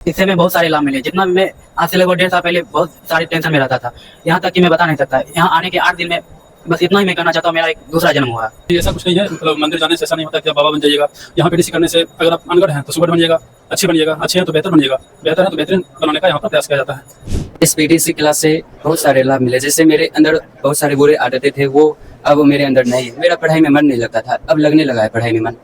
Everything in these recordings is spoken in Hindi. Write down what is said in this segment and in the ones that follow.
इससे हमें बहुत सारे लाभ मिले। जितना भी मैं आज से लगभग 1.5 साल पहले बहुत सारी टेंशन में रहता था, यहाँ तक कि मैं बता नहीं सकता। यहाँ आने के 8 दिन में बस इतना ही मैं कहना चाहता हूँ, मेरा एक दूसरा जन्म हुआ। ऐसा कुछ नहीं है, मतलब मंदिर जाने से ऐसा नहीं होता कि आप बाबा बन जाइएगा। यहाँ पीटीसी करने से अगर आप अनगढ़ हैं तो सुगढ़ बनिएगा, अच्छे बनिएगा, अच्छे हैं तो बेहतर बनिएगा, बेहतर है तो बेहतरीन बनाने का यहाँ पर प्रयास किया जाता है। इस पीटीसी क्लास से बहुत सारे लाभ मिले। जैसे मेरे अंदर बहुत सारे बुरे आदतें थे, वो अब मेरे अंदर नहीं है। मेरा पढ़ाई में मन नहीं लगता था, अब लगने लगा है पढ़ाई में मन।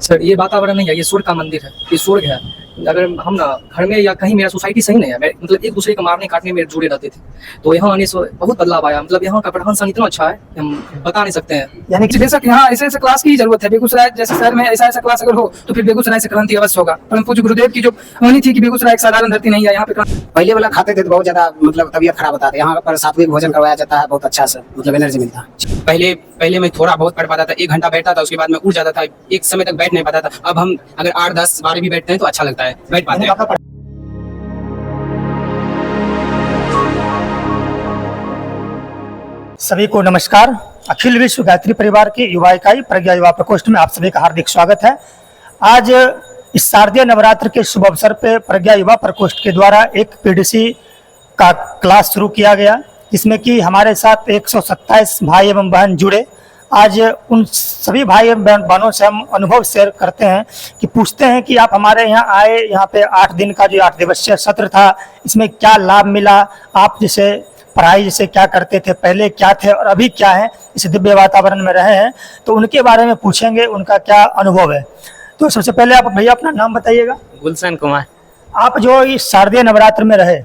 सर ये वातावरण नहीं है, ये स्वर्ग का मंदिर है, ये स्वर्ग है। अगर हम ना घर में या कहीं, मेरा सोसाइटी सही नहीं है, मतलब एक दूसरे को मारने काटने में जुड़े रहते थे, तो यहाँ आने से बहुत बदलाव आया। मतलब यहाँ का प्रबंधन संघ इतना अच्छा है, हम बता नहीं सकते हैं। यानी कि बेशक यहाँ ऐसे ऐसे क्लास की जरूरत है। बेगूसराय जैसे शहर में ऐसा ऐसा क्लास अगर हो तो फिर बेगूसराय से क्रांति अवश्य होगा। परम पूज्य गुरुदेव की जो वाणी थी कि बेगूसराय एक साधारण धरती नहीं है, यहाँ पे पहले वाला खाते थे तो बहुत ज्यादा मतलब तबीयत खराब होता था। यहाँ पर सात्विक भोजन करवाया जाता है, बहुत अच्छा से मतलब एनर्जी मिलता है। पहले मैं थोड़ा बहुत पढ़ पाता था, 1 घंटा बैठता था, उसके बाद मैं उठ जाता था, एक समय तक बैठ नहीं पाता था। अब हम अगर 8, 10, 12 भी बैठते हैं तो अच्छा लगता है, बैठ पाते हैं। सभी को नमस्कार। अखिल विश्व गायत्री परिवार की युवा इकाई प्रज्ञा युवा प्रकोष्ठ में आप सभी का हार्दिक स्वागत है। आज इस शारदीय नवरात्र के शुभ अवसर पे प्रज्ञा युवा प्रकोष्ठ के द्वारा एक पीडीसी का क्लास शुरू किया गया, जिसमें कि हमारे साथ 127 भाई एवं बहन जुड़े। आज उन सभी भाई एवं बहनों से हम अनुभव शेयर करते हैं, कि पूछते हैं कि आप हमारे यहाँ आए, यहाँ पे 8 दिन का जो 8 दिवसीय सत्र था, इसमें क्या लाभ मिला। आप जैसे पढ़ाई जैसे क्या करते थे, पहले क्या थे और अभी क्या है, इस दिव्य वातावरण में रहे हैं, तो उनके बारे में पूछेंगे, उनका क्या अनुभव है। तो सबसे पहले आप भैया अपना नाम बताइएगा। गुलशन कुमार। आप जो इस शारदीय नवरात्र में रहे,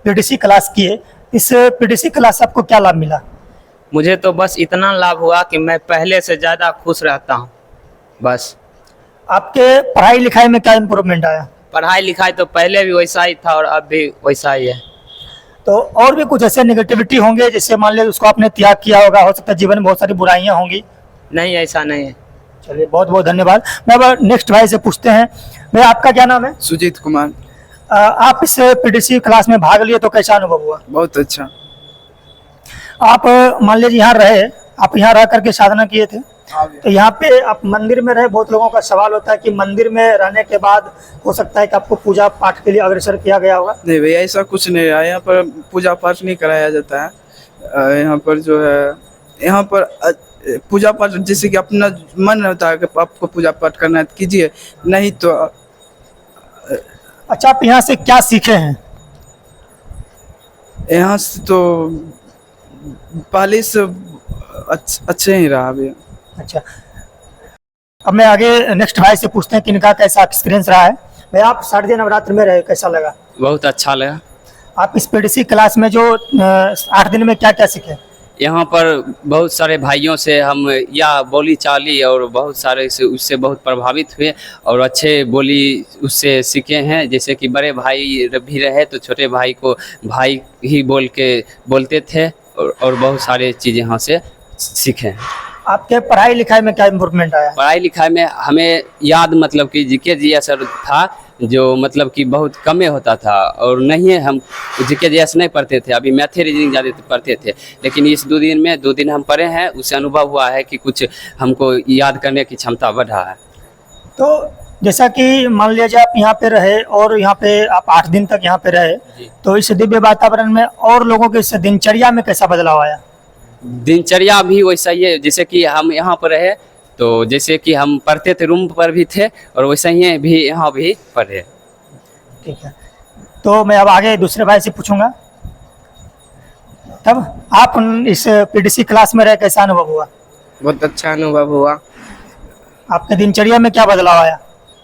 पीडीसी क्लास किए, इस पीडीसी क्लास से आपको क्या लाभ मिला? मुझे तो बस इतना लाभ हुआ कि मैं पहले से ज़्यादा खुश रहता हूँ। बस आपके पढ़ाई लिखाई में क्या इम्प्रूवमेंट आया? पढ़ाई लिखाई तो पहले भी वैसा ही था और अब भी वैसा ही है। तो और भी कुछ ऐसे नेगेटिविटी होंगे, जैसे मान लीजिए उसको आपने त्याग किया होगा, हो सकता है जीवन में बहुत सारी बुराइयां होंगी? नहीं, ऐसा नहीं है। चलिए, बहुत बहुत धन्यवाद। मैं अब नेक्स्ट भाई से पूछते हैं। भैया आपका क्या नाम है? सुजीत कुमार। आप इस पीडीसी क्लास में भाग लिए तो कैसा अनुभव हुआ? बहुत अच्छा। आप मान लीजिए यहाँ रहे, आप यहाँ रह करके साधना किए थे, तो यहाँ पे आप मंदिर में रहे। बहुत लोगों का सवाल होता है कि मंदिर में रहने के बाद हो सकता है कि आपको पूजा पाठ के लिए अग्रसर किया गया होगा। नहीं भैया, ऐसा कुछ नहीं रहा। यहाँ पर पूजा पाठ नहीं कराया जाता है। यहाँ पर जो है, यहाँ पर पूजा पाठ जैसे कि अपना मन होता है कि आपको पूजा पाठ करना है तो कीजिए, नहीं तो। अच्छा, आप यहाँ से क्या सीखे हैं? यहाँ से तो पहले से अच्छे ही रहा भैया। अच्छा, अब मैं आगे नेक्स्ट भाई से पूछते हैं कि इनका कैसा एक्सपीरियंस रहा है। भैया आप शारदीय नवरात्र में रहे, कैसा लगा? बहुत अच्छा लगा। आप इस पीडीसी क्लास में जो 8 दिन में क्या क्या सीखे? यहाँ पर बहुत सारे भाइयों से हम या बोली चाली और बहुत सारे से उससे बहुत प्रभावित हुए और अच्छे बोली उससे सीखे हैं। जैसे कि बड़े भाई भी रहे तो छोटे भाई को भाई ही बोलते थे और बहुत सारे चीज़ यहाँ से सीखे हैं। आपके पढ़ाई लिखाई में क्या इम्प्रूवमेंट आया? पढ़ाई लिखाई में हमें याद मतलब कि जीके जी सर था, जो मतलब कि बहुत कमे होता था और नहीं हम जीके जी नहीं पढ़ते थे। अभी मैथ रीजनिंग ज़्यादा पढ़ते थे, लेकिन इस 2 दिन में 2 दिन हम पढ़े हैं, उससे अनुभव हुआ है कि कुछ हमको याद करने की क्षमता बढ़ा है। तो जैसा कि मान लीजिए आप यहाँ पे रहे और यहाँ पे आप 8 दिन तक यहाँ पे रहे, तो इस दिव्य वातावरण में और लोगों के इस दिनचर्या में कैसा बदलाव आया? दिनचर्या भी वैसा ही है। जैसे कि हम यहाँ पर रहे तो जैसे कि हम पढ़ते थे, रूम पर भी थे और वैसे ही भी यहाँ भी पढ़े। ठीक है, तो मैं अब आगे दूसरे भाई से पूछूंगा। तब आप इस पीडीसी क्लास में रहे, कैसा अनुभव हुआ? बहुत अच्छा अनुभव हुआ। आपके दिनचर्या में क्या बदलाव आया?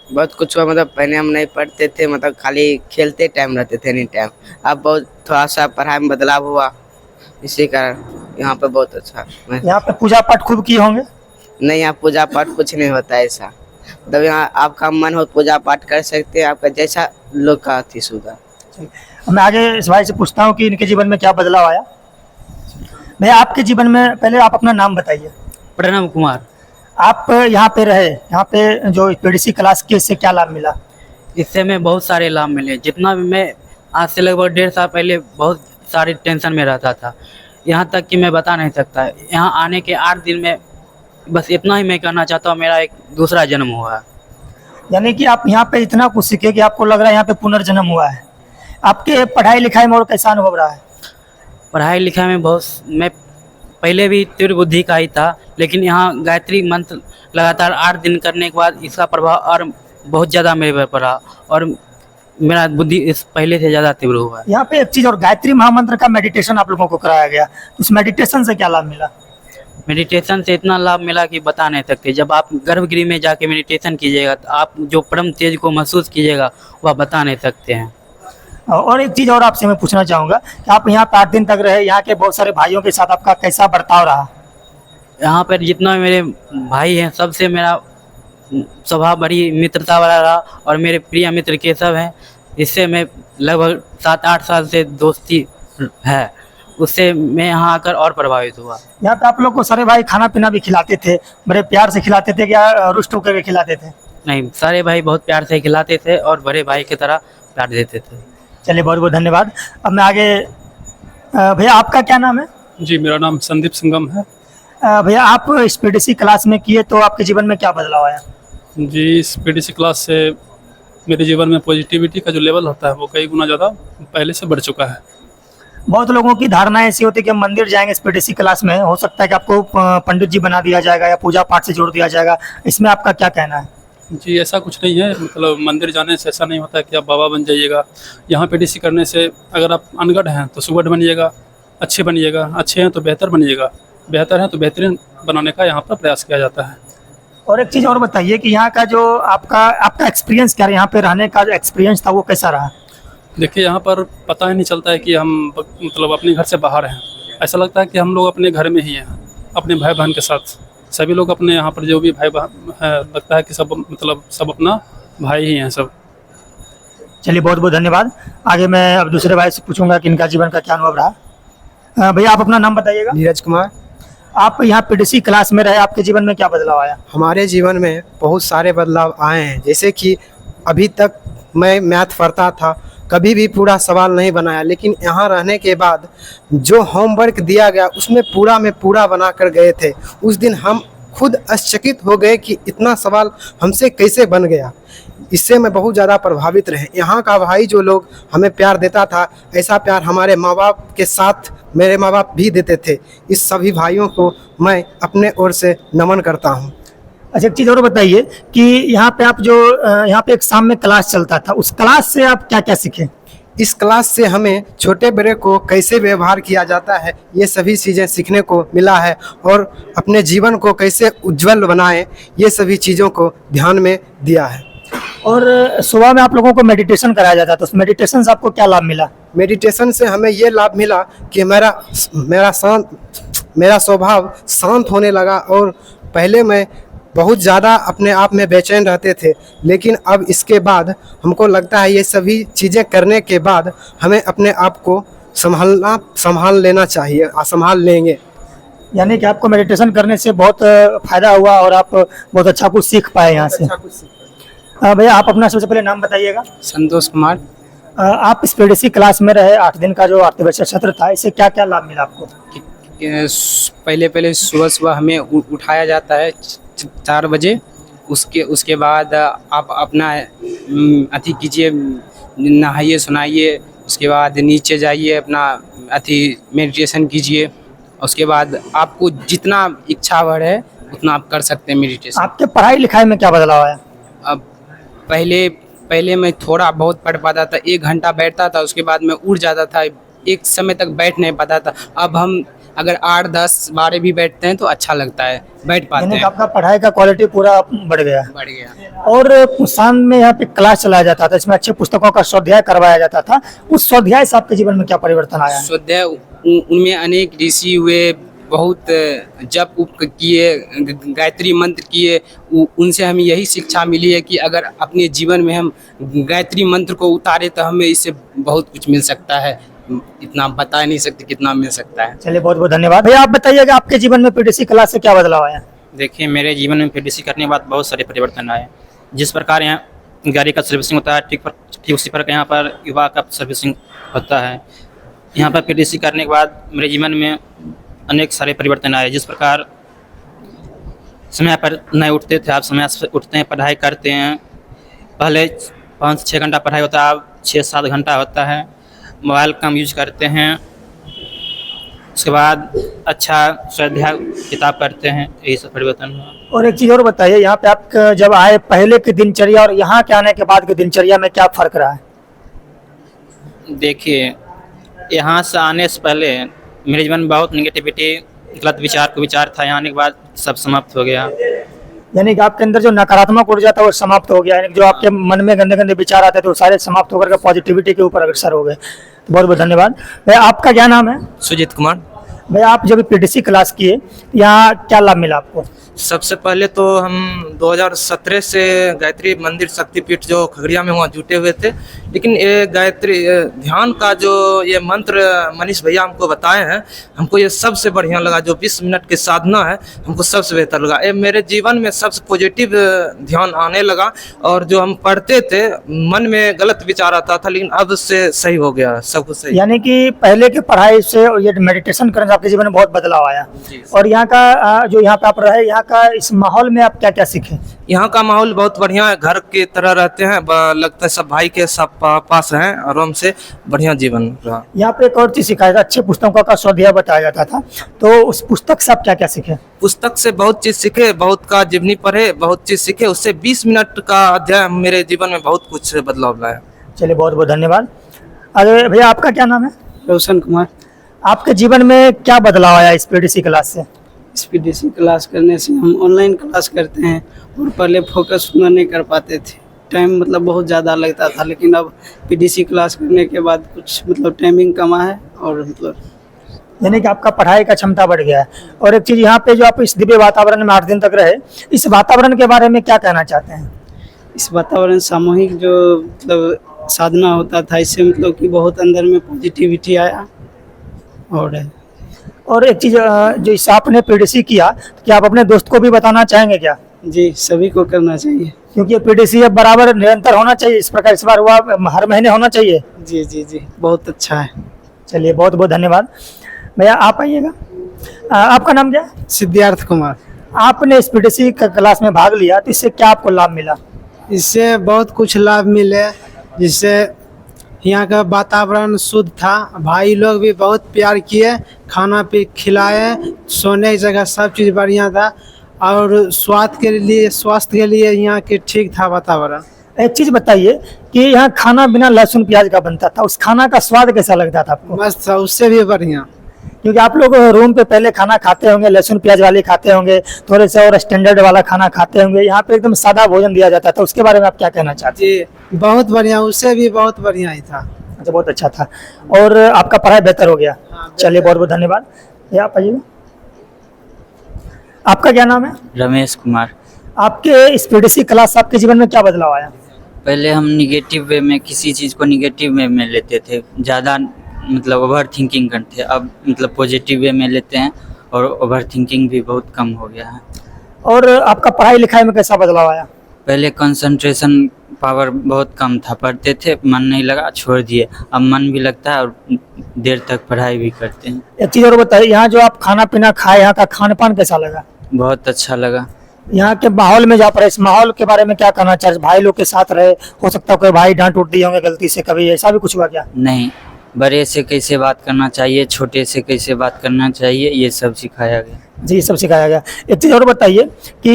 बहुत कुछ हुआ। मतलब पहले हम नहीं पढ़ते थे, मतलब खाली खेलते टाइम रहते थे एनी टाइम। अब बहुत थोड़ा सा पढ़ाई में बदलाव हुआ, इसी कारण यहाँ पे बहुत अच्छा। यहाँ पे पूजा पाठ खूब किए होंगे? नहीं, यहाँ पूजा पाठ कुछ नहीं होता है ऐसा। मतलब यहाँ आपका मन हो पूजा पाठ कर सकते हैं, आपका जैसा लोग का अति सुधा। मैं आगे इस भाई से पूछता हूँ कि इनके जीवन में क्या बदलाव आया। भैया आपके जीवन में पहले आप अपना नाम बताइए। प्रणव कुमार। आप यहाँ पे रहे, यहाँ पे जो पीडीसी क्लास की, इससे क्या लाभ मिला? इससे हमें बहुत सारे लाभ मिले। जितना भी मैं आज से लगभग 1.5 साल पहले बहुत सारी टेंशन में रहता था, यहाँ तक कि मैं बता नहीं सकता। यहाँ आने के 8 दिन में बस इतना ही मैं कहना चाहता हूँ, मेरा एक दूसरा जन्म हुआ। यानी कि आप यहाँ पे इतना कुछ सीखे कि आपको लग रहा है यहाँ पे पुनर्जन्म हुआ है। आपके पढ़ाई लिखाई में और कैसा अनुभव रहा है? पढ़ाई लिखाई में बहुत, मैं पहले भी तीव्र बुद्धि का ही था, लेकिन यहाँ गायत्री मंत्र लगातार 8 दिन करने के बाद इसका प्रभाव और बहुत ज़्यादा मेरे पर पड़ा और मेरा बुद्धि इस पहले से ज़्यादा तीव्र हुआ है। यहाँ पे एक चीज और, गायत्री महामंत्र का मेडिटेशन आप लोगों को कराया गया, उस मेडिटेशन से क्या लाभ मिला? मेडिटेशन से इतना लाभ मिला कि बता नहीं सकते। जब आप गर्भगृह में जाके मेडिटेशन कीजिएगा तो आप जो परम तेज को महसूस कीजिएगा वह बता नहीं सकते हैं। और एक चीज और आपसे मैं पूछना चाहूंगा कि आप यहाँ पे 8 दिन तक रहे, यहाँ के बहुत सारे भाइयों के साथ आपका कैसा बर्ताव रहा? यहाँ पर जितना मेरे भाई हैं सबसे मेरा स्वभाव बड़ी मित्रता वाला रहा और मेरे प्रिय मित्र केशव हैं, इससे मैं लगभग 7-8 साल से दोस्ती है, उससे मैं यहाँ आकर और प्रभावित हुआ। यहाँ पे आप लोग को सारे भाई खाना पीना भी खिलाते थे, बड़े प्यार से खिलाते थे क्या रुष्ट होकर के खिलाते थे? नहीं, सारे भाई बहुत प्यार से खिलाते थे और बड़े भाई की तरह प्यार देते थे। चलिए बहुत बहुत धन्यवाद। अब मैं आगे, भैया आपका क्या नाम है? जी, मेरा नाम संदीप संगम है। भैया आप इस पीडीसी क्लास में किए तो आपके जीवन में क्या बदलाव आया? जी, इस पीडीसी क्लास से मेरे जीवन में पॉजिटिविटी का जो लेवल होता है वो कई गुना ज़्यादा पहले से बढ़ चुका है। बहुत लोगों की धारणा ऐसी होती है कि हम मंदिर जाएंगे इस पीडीसी क्लास में, हो सकता है कि आपको पंडित जी बना दिया जाएगा या पूजा पाठ से जोड़ दिया जाएगा, इसमें आपका क्या कहना है? जी, ऐसा कुछ नहीं है। मतलब मंदिर जाने से ऐसा नहीं होता कि आप बाबा बन जाइएगा। यहाँ पीडीसी करने से अगर आप अनगढ़ हैं तो सुगढ़ बनिएगा, अच्छे बनिएगा, अच्छे हैं तो बेहतर बनिएगा, बेहतर हैं तो बेहतरीन बनाने का यहाँ पर प्रयास किया जाता है। और एक चीज़ और बताइए कि यहाँ का जो आपका एक्सपीरियंस क्या रहा, यहाँ पे रहने का जो एक्सपीरियंस था वो कैसा रहा? देखिए, यहाँ पर पता ही नहीं चलता है कि हम मतलब अपने घर से बाहर हैं। ऐसा लगता है कि हम लोग अपने घर में ही हैं, अपने भाई बहन के साथ। सभी लोग अपने यहाँ पर जो भी भाई बहन है, लगता है कि सब मतलब सब अपना भाई ही हैं सब। चलिए बहुत बहुत धन्यवाद। आगे मैं अब दूसरे भाई से पूछूंगा कि इनका जीवन का क्या अनुभव रहा। भैया आप अपना नाम बताइएगा। नीरज कुमार। आप यहाँ पीडीसी क्लास में रहे, आपके जीवन में क्या बदलाव आया? हमारे जीवन में बहुत सारे बदलाव आए हैं। जैसे कि अभी तक मैं मैथ पढ़ता था, कभी भी पूरा सवाल नहीं बनाया, लेकिन यहाँ रहने के बाद जो होमवर्क दिया गया उसमें पूरा में पूरा बना कर गए थे। उस दिन हम खुद आश्चर्यचकित हो गए कि इतना सवाल हमसे कैसे बन गया। इससे मैं बहुत ज़्यादा प्रभावित रहे। यहाँ का भाई जो लोग हमें प्यार देता था, ऐसा प्यार हमारे माँ बाप के साथ मेरे माँ बाप भी देते थे। इस सभी भाइयों को मैं अपने ओर से नमन करता हूँ। अच्छा एक चीज़ और बताइए कि यहाँ पे आप जो यहाँ पे एक शाम में क्लास चलता था, उस क्लास से आप क्या क्या सीखे? इस क्लास से हमें छोटे बड़े को कैसे व्यवहार किया जाता है ये सभी चीज़ें सीखने को मिला है, और अपने जीवन को कैसे उज्जवल बनाएं ये सभी चीज़ों को ध्यान में दिया है। और सुबह में आप लोगों को मेडिटेशन कराया जाता है, तो उस मेडिटेशन से आपको क्या लाभ मिला? मेडिटेशन से हमें ये लाभ मिला कि मेरा स्वभाव शांत होने लगा, और पहले मैं बहुत ज़्यादा अपने आप में बेचैन रहते थे, लेकिन अब इसके बाद हमको लगता है ये सभी चीज़ें करने के बाद हमें अपने आप को संभाल लेना चाहिए, संभाल लेंगे। यानी कि आपको मेडिटेशन करने से बहुत फायदा हुआ और आप बहुत अच्छा कुछ सीख पाए यहाँ से। भैया आप अपना सबसे पहले नाम बताइएगा। संतोष कुमार। आप इस पीडीसी क्लास में रहे 8 दिन का जो अर्थव्यवस्था सत्र था, इससे क्या क्या लाभ मिला आपको? पहले सुबह हमें उठाया जाता है 4 बजे। उसके बाद आप अपना अथी कीजिए, नहाइए सुनाइए, उसके बाद नीचे जाइए, अपना अथी मेडिटेशन कीजिए। उसके बाद आपको जितना इच्छा भर है उतना आप कर सकते हैं मेडिटेशन। आपके पढ़ाई लिखाई में क्या बदलाव आया? अब पहले मैं थोड़ा बहुत पढ़ पाता था, 1 घंटा बैठता था, उसके बाद मैं उठ जाता था, एक समय तक बैठ नहीं पाता था। अब हम अगर 8, 10, 12 भी बैठते हैं तो अच्छा लगता है, बैठ पाते हैं। आपका पढ़ाई का क्वालिटी पूरा बढ़ गया। और शाम में यहाँ पे क्लास चलाया जाता था, इसमें अच्छी पुस्तकों का स्वाध्याय करवाया जाता था। उस स्वाध्याय से आपके जीवन में क्या परिवर्तन आया? स्वाध्याय उनमें अनेक ऋषि हुए, बहुत जप उप किए, गायत्री मंत्र किए। उनसे हमें यही शिक्षा मिली है कि अगर अपने जीवन में हम गायत्री मंत्र को उतारे तो हमें इससे बहुत कुछ मिल सकता है। इतना बता नहीं सकते कितना मिल सकता है। चलिए बहुत बहुत धन्यवाद। भैया आप बताइएगा आपके जीवन में पीडीसी क्लास से क्या बदलाव आया? देखिए, मेरे जीवन में पीडीसी करने के बाद बहुत सारे परिवर्तन आए। जिस प्रकार यहाँ गाड़ी का सर्विसिंग होता है, ठीक उसी प्रकार यहाँ पर युवा का सर्विसिंग होता है। यहाँ पर पीडीसी करने के बाद मेरे जीवन में अनेक सारे परिवर्तन आए। जिस प्रकार समय पर नहीं उठते थे, आप समय से उठते हैं, पढ़ाई करते हैं, पहले 5 से 6 घंटा पढ़ाई होता है, अब 6-7 घंटा होता है। मोबाइल कम यूज करते हैं, उसके बाद अच्छा स्वाध्याय किताब पढ़ते हैं, यही सब परिवर्तन हुआ। और एक चीज़ और बताइए, यहाँ पे आप जब आए पहले की दिनचर्या और यहाँ के आने के बाद की दिनचर्या में क्या फ़र्क रहा है? देखिए, यहाँ से आने से पहले मेरे जीवन में बहुत निगेटिविटी, गलत विचार था। यहाँ आने के बाद सब समाप्त हो गया। यानी कि आपके अंदर जो नकारात्मक ऊर्जा था वो समाप्त हो गया, यानी कि जो आपके मन में गंदे गंदे विचार आते थे वो सारे समाप्त होकर के पॉजिटिविटी के ऊपर अग्रसर हो गए। तो बहुत बहुत धन्यवाद। भैया आपका क्या नाम है? सुजीत कुमार। भैया आप जब पीटीसी क्लास किए यहाँ क्या लाभ मिला आपको? सबसे पहले तो हम 2017 से गायत्री मंदिर शक्तिपीठ जो खगड़िया में वहाँ जुटे हुए थे, लेकिन ये गायत्री ध्यान का जो ये मंत्र मनीष भैया हमको बताए हैं, हमको ये सबसे बढ़िया लगा। जो 20 मिनट की साधना है हमको सबसे बेहतर लगा। ये मेरे जीवन में सबसे पॉजिटिव ध्यान आने लगा। और जो हम पढ़ते थे मन में गलत विचार आता था, लेकिन अब से सही हो गया, सब कुछ सही। यानी कि पहले की पढ़ाई से और ये मेडिटेशन करने से आपके जीवन में बहुत बदलाव आया। और यहाँ का जो यहाँ पे आप रहे, यहाँ का इस माहौल में आप क्या क्या सीखे? यहाँ का माहौल बहुत बढ़िया है, घर की तरह रहते हैं, लगता है सब भाई के सब पास हैं, आराम से बढ़िया जीवन रहा। यहाँ पे एक और चीज सिखाया था, अच्छे पुस्तकों का स्वाध्याय बताया जाता था, तो उस पुस्तक से आप क्या क्या सीखे? पुस्तक से बहुत चीज सीखे, बहुत का जीवनी पढ़े, बहुत चीज सीखे। उससे 20 मिनट का अध्याय मेरे जीवन में बहुत कुछ बदलाव लाया। चलिए बहुत बहुत धन्यवाद। अरे भैया आपका क्या नाम है? रोशन कुमार। आपके जीवन में क्या बदलाव आया इस पीटीसी क्लास से? इस पीटीसी क्लास करने से हम ऑनलाइन क्लास करते हैं, और पहले फोकस उतना नहीं कर पाते थे, टाइम मतलब बहुत ज़्यादा लगता था, लेकिन अब पीटीसी क्लास करने के बाद कुछ मतलब टाइमिंग कमा है, और मतलब यानी कि आपका पढ़ाई का क्षमता बढ़ गया है। और एक चीज़ यहाँ पे जो आप इस दिव्य वातावरण में 8 दिन तक रहे, इस वातावरण के बारे में क्या कहना चाहते हैं? इस वातावरण सामूहिक जो मतलब साधना होता था, इससे मतलब कि बहुत अंदर में पॉजिटिविटी आया। और एक चीज़ जो इस आपने पीटीसी किया, क्या आप अपने दोस्त को भी बताना चाहेंगे क्या? जी, सभी को करना चाहिए, क्योंकि पीटीसी अब बराबर निरंतर होना चाहिए, इस प्रकार इस बार हुआ हर महीने होना चाहिए। जी जी जी, बहुत अच्छा है। चलिए बहुत बहुत धन्यवाद। भैया आप आइएगा, आपका नाम क्या है? सिद्धार्थ कुमार। आपने इस पीटीसी क्लास में भाग लिया, तो इससे क्या आपको लाभ मिला? इससे बहुत कुछ लाभ मिले, जिससे यहाँ का वातावरण शुद्ध था, भाई लोग भी बहुत प्यार किए, खाना भी खिलाए, सोने की जगह सब चीज़ बढ़िया था, और स्वास्थ्य के लिए यहाँ के ठीक था वातावरण। एक चीज़ बताइए कि यहाँ खाना बिना लहसुन प्याज का बनता था, उस खाना का स्वाद कैसा लगता था आपको? मस्त था, उससे भी बढ़िया। क्योंकि आप लोग रूम पे पहले खाना खाते होंगे, लहसुन प्याज वाले खाते होंगे, थोड़े से और स्टैंडर्ड वाला खाना खाते होंगे, यहाँ पे एकदम सादा भोजन दिया जाता था, उसके बारे में आप क्या कहना चाहते हैं? जी बहुत बढ़िया, उससे भी बहुत बढ़िया ही था। अच्छा, बहुत अच्छा था। और आपका पढ़ाई बेहतर हो गया। चलिए बहुत बहुत धन्यवाद। ये आप आइए, आपका क्या नाम है? रमेश कुमार। आपके इस पीटीसी क्लास से आपके जीवन में क्या बदलाव आया? पहले हम निगेटिव वे में किसी चीज़ को निगेटिव वे में लेते थे, ज़्यादा मतलब ओवर थिंकिंग करते थे, अब मतलब पॉजिटिव वे में लेते हैं, और ओवर थिंकिंग भी बहुत कम हो गया है। और आपका पढ़ाई लिखाई में कैसा बदलाव आया? पहले कंसंट्रेशन पावर बहुत कम था, पढ़ते थे, मन नहीं लगा, छोड़ दिए। अब मन भी लगता है और देर तक पढ़ाई भी करते हैं। एक चीज़ और बताइए, यहाँ जो आप खाना पीना खाए, यहाँ का खान पान कैसा लगा? बहुत अच्छा लगा। यहाँ के माहौल में जहाँ पर, इस माहौल के बारे में क्या कहना चाहिए? भाई लोग के साथ रहे, हो सकता है कोई भाई डांट उठ दिए होंगे गलती से, कभी ऐसा भी कुछ हुआ क्या? नहीं, बड़े से कैसे बात करना चाहिए, छोटे से कैसे बात करना चाहिए, ये सब सिखाया गया। जी, ये सब सिखाया गया। एक चीज़ और बताइए कि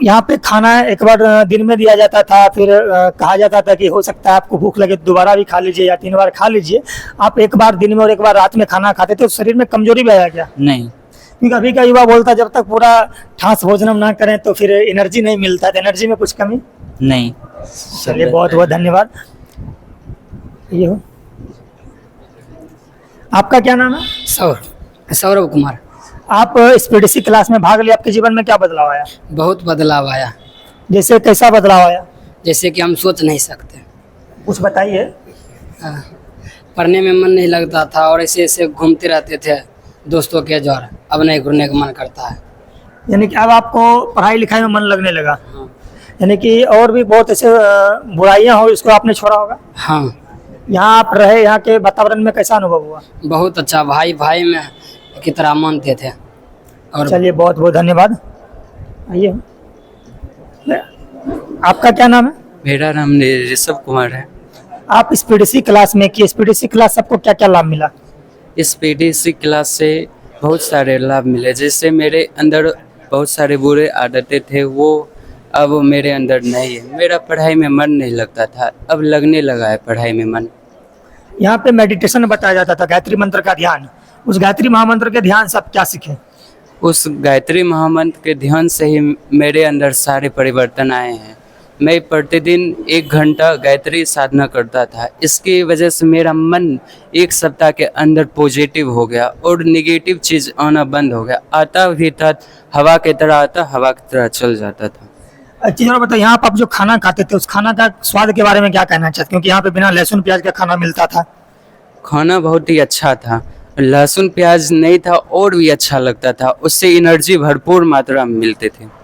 यहाँ पे खाना एक बार दिन में दिया जाता था, फिर कहा जाता था कि हो सकता है आपको भूख लगे दोबारा भी खा लीजिए या 3 बार खा लीजिए। आप एक बार दिन में और एक बार रात में खाना खाते थे, तो शरीर में कमजोरी भी आया क्या? नहीं, क्योंकि अभी का युवा बोलता जब तक पूरा ठास भोजन ना करें तो फिर एनर्जी नहीं मिलता, तो एनर्जी में कुछ कमी नहीं। चलिए बहुत बहुत धन्यवाद। ये हो, आपका क्या नाम है? सौरभ कुमार। आप इस पीटीसी क्लास में भाग लिया, आपके जीवन में क्या बदलाव आया? बहुत बदलाव आया। जैसे कैसा बदलाव आया? जैसे कि हम सोच नहीं सकते। कुछ बताइए। पढ़ने में मन नहीं लगता था, और ऐसे ऐसे घूमते रहते थे दोस्तों के द्वारा, अब नहीं घूमने का मन करता है। यानी कि अब आपको पढ़ाई लिखाई में मन लगने लगा। यानी कि और भी बहुत ऐसे बुराइयां हो, इसको आपने छोड़ा होगा। हाँ। यहाँ आप रहे, यहाँ के वातावरण में कैसा अनुभव हुआ? बहुत अच्छा, भाई भाई में की तरह मानते थे। और चलिए बहुत बहुत धन्यवाद। आइए, आपका क्या नाम है? मेरा नाम ऋषभ कुमार है। आप इस पीडीसी क्लास में कि इस पीडीसी क्लास सबको क्या क्या लाभ मिला? इस पीडीसी क्लास से बहुत सारे लाभ मिले, जैसे मेरे अंदर बहुत सारे बुरे आदतें थे वो अब मेरे अंदर नहीं है। मेरा पढ़ाई में मन नहीं लगता था, अब लगने लगा है पढ़ाई में मन। यहाँ पे मेडिटेशन बताया जाता था, गायत्री मंत्र का ध्यान। उस गायत्री महामंत्र के ध्यान से आप क्या सीखे? उस गायत्री महामंत्र के ध्यान से ही मेरे अंदर सारे परिवर्तन आए हैं। मैं प्रतिदिन 1 घंटा गायत्री साधना करता था, इसकी वजह से मेरा मन 1 सप्ताह के अंदर पॉजिटिव हो गया और नेगेटिव चीज़ आना बंद हो गया। आता भी था हवा की तरह आता, हवा की तरह चल जाता था। अच्छा और बताइए, यहाँ पर आप जो खाना खाते थे उस खाना का स्वाद के बारे में क्या कहना चाहते? क्योंकि यहाँ पे बिना लहसुन प्याज का खाना मिलता था। खाना बहुत ही अच्छा था, लहसुन प्याज नहीं था और भी अच्छा लगता था, उससे एनर्जी भरपूर मात्रा में मिलते थे।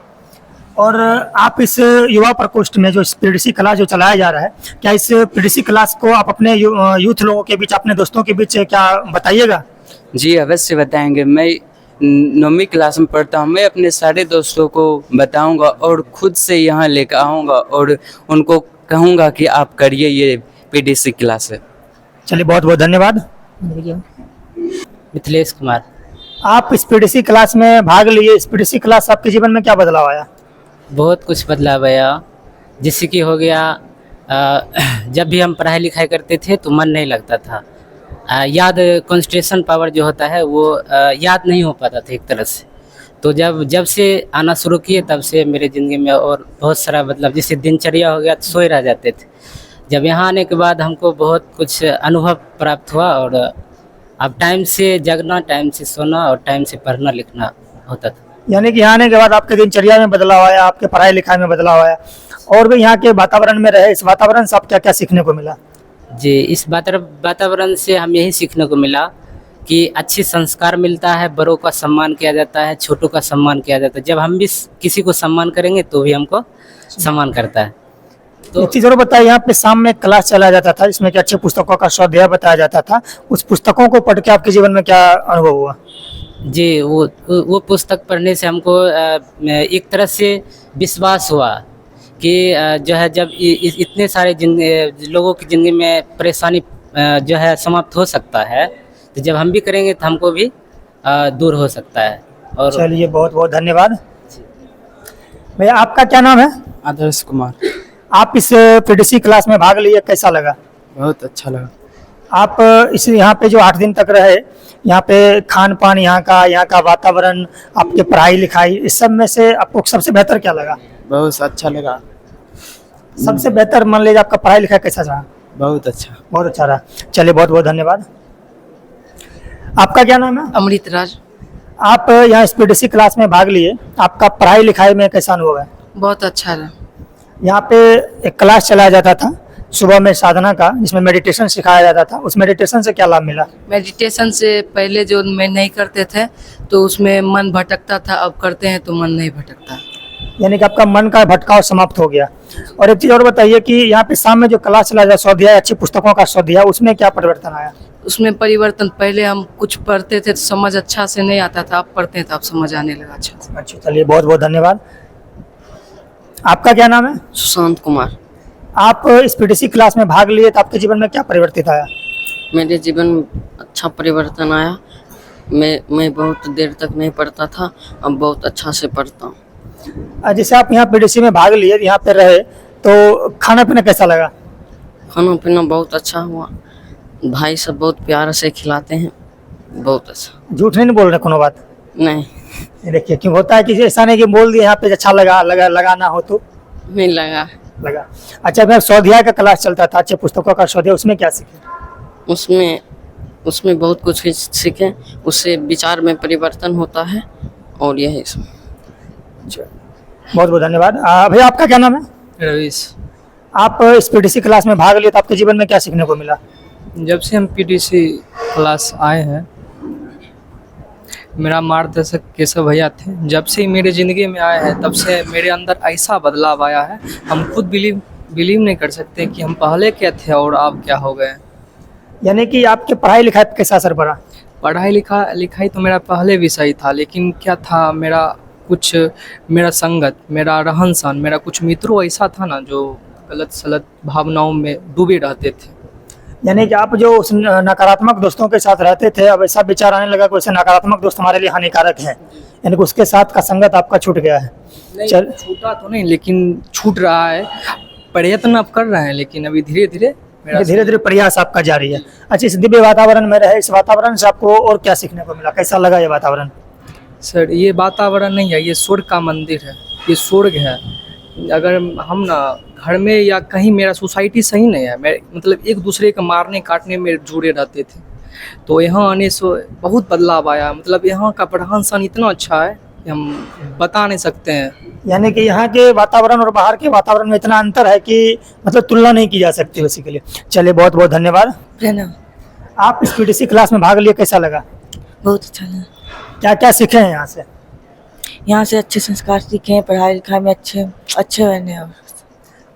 और आप इस युवा प्रकोष्ठ में जो इस पीडीसी क्लास जो चलाया जा रहा है, क्या इस पीडीसी क्लास को आप अपने यूथ लोगों के बीच, अपने दोस्तों के बीच क्या बताइएगा? जी अवश्य बताएंगे। मैं 9वीं क्लास में पढ़ता हूँ, मैं अपने सारे दोस्तों को बताऊंगा और खुद से यहाँ लेकर आऊँगा और उनको कहूँगा कि आप करिए ये पीडीसी क्लास है। चलिए बहुत बहुत धन्यवाद। मिथिलेश कुमार। आप इस पीडीसी क्लास में भाग लिए, इस पीडीसी क्लास आपके जीवन में क्या बदलाव आया? बहुत कुछ बदलाव आया, जैसे कि हो गया जब भी हम पढ़ाई लिखाई करते थे तो मन नहीं लगता था, याद कंसंट्रेशन पावर जो होता है वो याद नहीं हो पाता था एक तरह से। तो जब से आना शुरू किए तब से मेरे ज़िंदगी में और बहुत सारा मतलब, जैसे दिनचर्या हो गया तो सोए रह जाते थे। जब यहाँ आने के बाद हमको बहुत कुछ अनुभव प्राप्त हुआ और अब टाइम से जगना, टाइम से सोना और टाइम से पढ़ना लिखना होता था। यानी कि यहाँ आने के बाद आपके दिनचर्या में बदलाव आया, आपके पढ़ाई लिखाई में बदलाव आया, और भी यहाँ के वातावरण में रहे, इस वातावरण से आप क्या क्या सीखने को मिला? जी, इस वातावरण से हम यही सीखने को मिला कि अच्छी संस्कार मिलता है, बड़ों का सम्मान किया जाता है, छोटों का सम्मान किया जाता है। जब हम भी किसी को सम्मान करेंगे तो भी हमको सम्मान करता है। तो एक चीज़ और बताइए, यहाँ पे शाम में क्लास चलाया जाता था जिसमें कि अच्छे पुस्तकों का स्वाध्याय बताया जाता था, उस पुस्तकों को पढ़ के आपके जीवन में क्या अनुभव हुआ? जी, वो पुस्तक पढ़ने से हमको एक तरह से विश्वास हुआ कि जो है जब इतने सारे लोगों की ज़िंदगी में परेशानी जो है समाप्त हो सकता है, तो जब हम भी करेंगे तो हमको भी दूर हो सकता है। और चलिए बहुत बहुत धन्यवाद। भैया आपका क्या नाम है? आदर्श कुमार। आप इस पीडीसी क्लास में भाग लिए, कैसा लगा? बहुत अच्छा लगा। आप इस यहाँ पे जो 8 दिन तक रहे, यहाँ पे खान पान, यहाँ का वातावरण, आपके पढ़ाई लिखाई, इस सब में से आपको सबसे बेहतर क्या लगा? बहुत अच्छा लगा। सबसे बेहतर मान लीजिए आपका पढ़ाई लिखाई कैसा रहा? बहुत अच्छा। बहुत अच्छा रहा। चलिए बहुत बहुत धन्यवाद। आपका क्या नाम है? अमृत राज। आप यहाँ इस पीडीसी क्लास में भाग लिए, आपका पढ़ाई लिखाई में कैसा अनुभव है? बहुत अच्छा रहा। यहाँ पे एक क्लास चलाया जाता था सुबह में साधना का, जिसमें मेडिटेशन सिखाया जाता था, उस मेडिटेशन से क्या लाभ मिला? मेडिटेशन से पहले जो मैं नहीं करते थे तो उसमें मन भटकता था, अब करते हैं तो मन नहीं भटकता। यानी कि आपका मन का भटकाव समाप्त हो गया। और एक चीज़ और बताइए कि यहाँ पे शाम में जो क्लास चलाया जाता, स्वाध्याय, अच्छी पुस्तकों का स्वाध्याय, उसमें क्या परिवर्तन आया? उसमें परिवर्तन, पहले हम कुछ पढ़ते थे तो समझ अच्छा से नहीं आता था, अब पढ़ते हैं तो अब समझ आने लगा अच्छा से। अच्छा, चलिए बहुत बहुत धन्यवाद। आपका क्या नाम है? सुशांत कुमार। आप इस पीडीसी क्लास में भाग लिए तो आपके जीवन में क्या परिवर्तित आया? मेरे जीवन में अच्छा परिवर्तन आया। मैं बहुत देर तक नहीं पढ़ता था, अब बहुत अच्छा से पढ़ता हूँ। जैसे आप यहाँ पीडीसी में भाग लिए, यहाँ पे रहे, तो खाना पीना कैसा लगा? खाना पीना बहुत अच्छा हुआ, भाई सब बहुत प्यार से खिलाते हैं, बहुत अच्छा। झूठ नहीं बोल रहे कोनो बात? नहीं। देखिए क्यों होता है कि ऐसा नहीं कि बोल दिए यहाँ पे अच्छा लगा ना हो तो? नहीं लगा। अच्छा, मैं स्वाध्याय का क्लास चलता था, अच्छे पुस्तकों का स्वाध्याय, उसमें क्या सीखे? उसमें बहुत कुछ सीखे, उससे विचार में परिवर्तन होता है और यही सब। बहुत बहुत धन्यवाद। भैया आपका क्या नाम है? रवीश। आप इस पीडीसी क्लास में भाग लिए तो आपके जीवन में क्या सीखने को मिला? जब से हम पीडीसी क्लास आए हैं, मेरा मार्गदर्शक केशव भैया थे, जब से मेरे ज़िंदगी में आए हैं तब से मेरे अंदर ऐसा बदलाव आया है, हम खुद बिलीव नहीं कर सकते कि हम पहले क्या थे और अब क्या हो गए। यानी कि आपके पढ़ाई लिखाई पर कैसा असर पड़ा? पढ़ाई लिखाई तो मेरा पहले विषय था, लेकिन क्या था, मेरा संगत, मेरा रहन सहन, मेरा कुछ मित्रों ऐसा था ना जो गलत सलत भावनाओं में डूबे रहते थे। यानी कि आप जो उस नकारात्मक दोस्तों के साथ रहते थे, अब ऐसा विचार आने लगा कि वैसे नकारात्मक दोस्त हमारे लिए हानिकारक है, यानी कि उसके साथ का संगत आपका छूट गया है। नहीं, छूटा तो नहीं, लेकिन छूट रहा है। प्रयत्न अब कर रहे हैं, लेकिन अभी धीरे धीरे प्रयास आपका जारी है। अच्छा, इस दिव्य वातावरण में रहे, इस वातावरण से आपको और क्या सीखने को मिला, कैसा लगा ये वातावरण? सर, ये वातावरण नहीं है, ये स्वर्ग का मंदिर है, ये स्वर्ग है। अगर हम ना घर में या कहीं, मेरा सोसाइटी सही नहीं है, मैं मतलब एक दूसरे को मारने काटने में जुड़े रहते थे, तो यहाँ आने से बहुत बदलाव आया। मतलब यहाँ का रहन सहन इतना अच्छा है कि हम बता नहीं सकते हैं। यानी कि यहाँ के वातावरण और बाहर के वातावरण में इतना अंतर है कि मतलब तुलना नहीं की जा सकती बेसिकली। चलिए, बहुत बहुत धन्यवाद। आप इस पीडीसी क्लास में भाग लिए, कैसा लगा? बहुत अच्छा लगा। क्या क्या सीखे हैं यहाँ से? यहाँ से अच्छे संस्कार सीखे हैं, पढ़ाई लिखाई में अच्छे बने।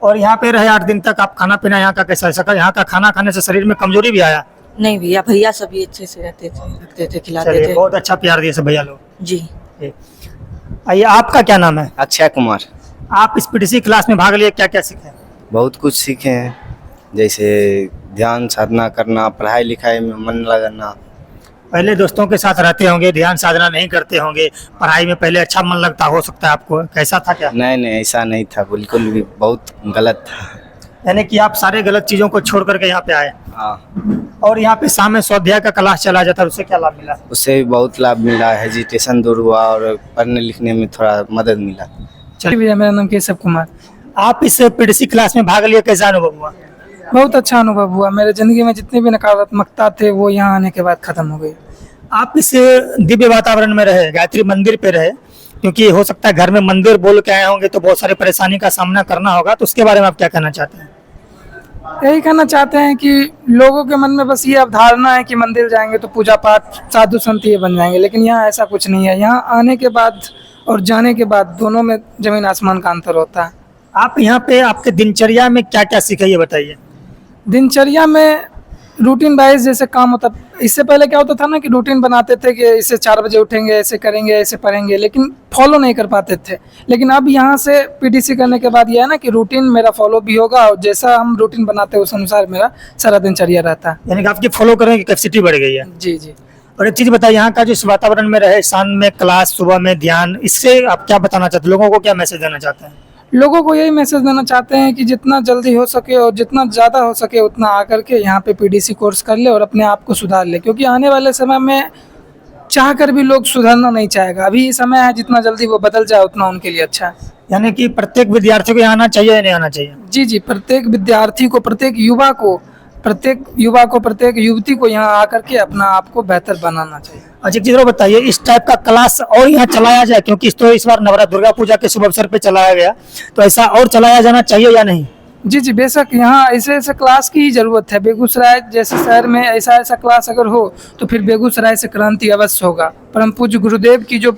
और यहाँ पे रहे 8 दिन तक, आप खाना पीना यहाँ का कैसा सका? यहाँ का खाना खाने से शरीर में कमजोरी भी आया? नहीं भैया, भैया सभी अच्छे से रखते थे, खिलाते थे। बहुत अच्छा प्यार दिए सब भैया लोग जी। आइए, आपका क्या नाम है? अक्षय कुमार। आप इस पीडीसी क्लास में भाग लिए, क्या क्या सीखे? बहुत कुछ सीखे हैं, जैसे ध्यान साधना करना, पढ़ाई लिखाई में मन लगाना। पहले दोस्तों के साथ रहते होंगे, ध्यान साधना नहीं करते होंगे, पढ़ाई में पहले अच्छा मन लगता हो सकता है आपको, कैसा था क्या? नहीं, ऐसा नहीं था, बिल्कुल भी बहुत गलत था। यानी कि आप सारे गलत चीजों को छोड़ करके यहाँ पे आए? हाँ। और यहाँ पे शाम में स्वाध्याय का क्लास चला जाता है, उससे क्या लाभ मिला? उससे भी बहुत लाभ मिला, हेजिटेशन दूर हुआ और पढ़ने लिखने में थोड़ा मदद मिला। चलिए भैया, मेरा नाम केशव कुमार। आप इस पीडीसी क्लास में भाग लिए, कैसा अनुभव हुआ? बहुत अच्छा अनुभव हुआ। मेरे जिंदगी में जितनी भी नकारात्मकता थे वो यहाँ आने के बाद खत्म हो गई। आप इस दिव्य वातावरण में रहे, गायत्री मंदिर पे रहे, क्योंकि हो सकता है घर में मंदिर बोल के आए होंगे तो बहुत सारी परेशानी का सामना करना होगा, तो उसके बारे में आप क्या कहना चाहते हैं? यही कहना चाहते हैं कि लोगों के मन में बस ये अवधारणा है कि मंदिर जाएंगे तो पूजा पाठ, साधु संत ये बन जाएंगे, लेकिन यहाँ ऐसा कुछ नहीं है। यहाँ आने के बाद और जाने के बाद दोनों में जमीन आसमान का अंतर होता है। आप यहाँ पे आपके दिनचर्या में क्या क्या सीखे, ये बताइए। दिनचर्या में रूटीन वाइज जैसे काम होता, इससे पहले क्या होता था ना कि रूटीन बनाते थे कि इससे 4 बजे उठेंगे, ऐसे करेंगे, ऐसे पढ़ेंगे, लेकिन फॉलो नहीं कर पाते थे। लेकिन अब यहाँ से पीडीसी करने के बाद यह है ना कि रूटीन मेरा फॉलो भी होगा और जैसा हम रूटीन बनाते हैं उस अनुसार मेरा सारा दिनचर्या रहता है। यानी कि आपकी फॉलो करने की कैपेसिटी बढ़ गई है? जी जी। और एक चीज बताइए, यहाँ का जो इस वातावरण में रहे, शाम में क्लास, सुबह में ध्यान, इससे आप क्या बताना चाहते हैं, लोगों को क्या मैसेज देना चाहते हैं? लोगों को यही मैसेज देना चाहते हैं कि जितना जल्दी हो सके और जितना ज़्यादा हो सके उतना आकर के यहाँ पे पीडीसी कोर्स कर ले और अपने आप को सुधार ले, क्योंकि आने वाले समय में चाह कर भी लोग सुधरना नहीं चाहेगा। अभी समय है, जितना जल्दी वो बदल जाए उतना उनके लिए अच्छा है। यानी कि प्रत्येक विद्यार्थी को यहाँ आना चाहिए या नहीं आना चाहिए? जी जी, प्रत्येक विद्यार्थी को, प्रत्येक युवा को, प्रत्येक युवती को यहाँ आकर के अपना आप को बेहतर बनाना चाहिए। अच्छा, चीज़ बताइए, इस टाइप का क्लास और यहाँ चलाया जाए, क्योंकि इस बार नवरात्र दुर्गा पूजा के शुभ अवसर पे चलाया गया, तो ऐसा और चलाया जाना चाहिए या नहीं? जी जी, बेशक यहाँ ऐसे क्लास की ही जरूरत है। बेगूसराय जैसे शहर में ऐसा क्लास अगर हो तो फिर बेगूसराय से क्रांति अवश्य होगा। परम पूज्य गुरुदेव की जो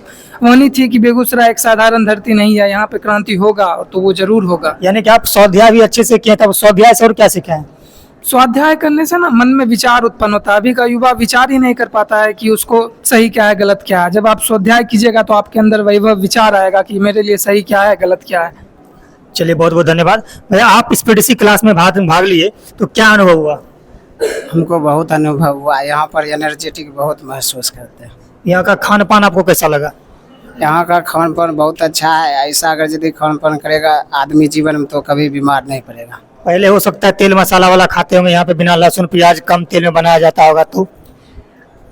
वाणी थी कि बेगूसराय एक साधारण धरती नहीं है, यहाँ पे क्रांति होगा, तो वो जरूर होगा। यानी कि आप स्वाध्याय भी अच्छे से किए, तब स्वाध्याय से और क्या सीखे हैं? स्वाध्याय करने से ना मन में विचार उत्पन्न होता है। अभी का युवा विचार ही नहीं कर पाता है कि उसको सही क्या है, गलत क्या है। जब आप स्वाध्याय कीजिएगा तो आपके अंदर वही विचार आएगा कि मेरे लिए सही क्या है, गलत क्या है। चलिए, बहुत बहुत धन्यवाद भैया। आप इस पीडीसी क्लास में भाग लिए, तो क्या अनुभव हुआ? हमको बहुत अनुभव हुआ। यहाँ पर एनर्जेटिक बहुत महसूस करते हैं। यहाँ का खान पान आपको कैसा लगा? यहाँ का खान पान बहुत अच्छा है। ऐसा अगर यदि खान पान करेगा आदमी जीवन में तो कभी बीमार नहीं पड़ेगा। पहले हो सकता है तेल मसाला वाला खाते होंगे, यहाँ पे बिना लहसुन प्याज कम तेल में बनाया जाता होगा, तो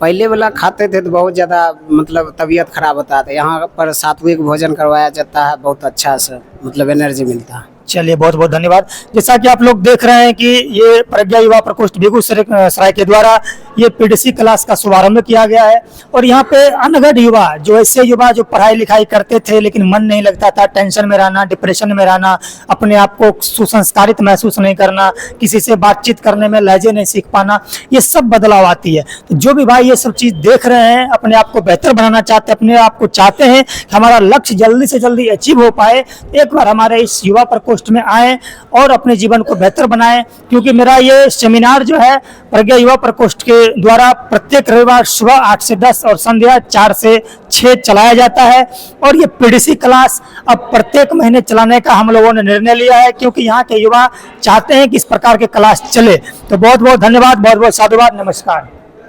पहले वाला खाते थे तो बहुत ज़्यादा मतलब तबीयत खराब होता था। यहाँ पर सात्विक भोजन करवाया जाता है, बहुत अच्छा से मतलब एनर्जी मिलता है। चलिए, बहुत बहुत धन्यवाद। जैसा कि आप लोग देख रहे हैं कि ये प्रज्ञा युवा प्रकोष्ठ बेगूसराय के द्वारा ये पीडीसी क्लास का शुभारंभ किया गया है, और यहाँ पे अनगढ़ युवा, जो ऐसे युवा जो पढ़ाई लिखाई करते थे लेकिन मन नहीं लगता था, टेंशन में रहना, डिप्रेशन में रहना, अपने आप को सुसंस्कारित महसूस नहीं करना, किसी से बातचीत करने में लहजे नहीं सीख पाना, ये सब बदलाव आती है। तो जो भी भाई ये सब चीज़ देख रहे हैं, अपने आप को बेहतर बनाना चाहते हैं, अपने आप को चाहते हैं कि हमारा लक्ष्य जल्दी से जल्दी अचीव हो पाए, एक बार हमारे इस युवा प्रकोष्ठ में आए और अपने जीवन को बेहतर बनाएं। क्योंकि मेरा ये सेमिनार जो है प्रज्ञा युवा प्रकोष्ठ के द्वारा प्रत्येक रविवार सुबह 8 से 10 और संध्या 4 से 6 चलाया जाता है। और ये पीडीसी क्लास अब प्रत्येक महीने चलाने का हम लोगों ने निर्णय लिया है, क्योंकि यहाँ के युवा चाहते हैं कि इस प्रकार के क्लास चले। तो बहुत बहुत धन्यवाद, बहुत बहुत साधुवाद, नमस्कार।